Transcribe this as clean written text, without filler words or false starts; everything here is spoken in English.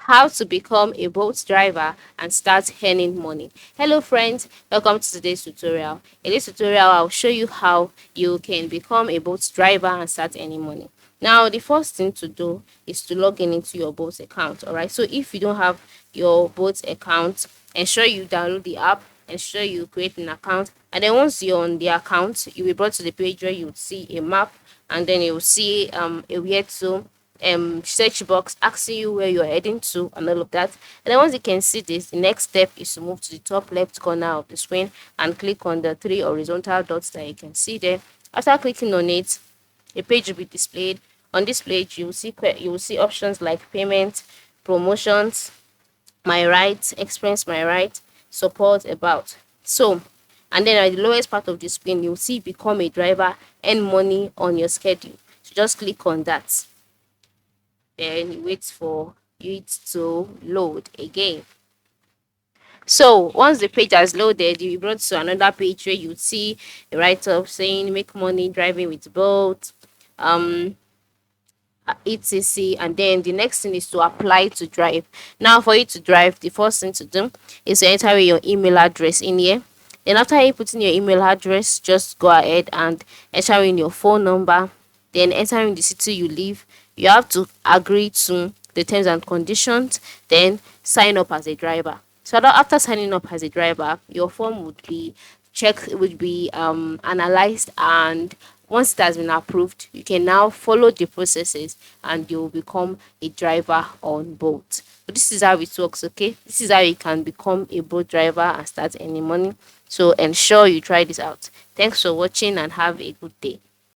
how to become a boat driver and start earning money. Hello friends, welcome to today's tutorial. In this tutorial, I'll show you how you can become a boat driver and start earning money. Now, the first thing to do is to log in into your boat account. All right, so if you don't have your boat account, ensure you download the app, ensure you create an account, and then once you're on the account, you'll be brought to the page where you would see a map, and then you'll see a where to search box asking you where you're heading to and all of that. And then once you can see this, the next step is to move to the top left corner of the screen and click on the three horizontal dots that you can see there. After clicking on it, a page will be displayed. On this page, you will see options like payment, promotions, my right, experience my right, support, about. So, and then at the lowest part of the screen, you'll see become a driver, earn money on your schedule. So just click on that. Then you wait for it to load again. So once the page has loaded, you'll be brought to another page where you see a write-up saying make money driving with boat, um etc. And then the next thing is to apply to drive. Now for you to drive, the first thing to do is to enter your email address in here. Then after you put in your email address, just go ahead and enter in your phone number, then enter in the city you live. You have to agree to the terms and conditions, then sign up as a driver. So that after signing up as a driver, your form would be checked, would be analyzed, and once it has been approved, you can now follow the processes and you will become a driver on boat. So this is how it works, okay? This is how you can become a boat driver and start earning money. So ensure you try this out. Thanks for watching and have a good day.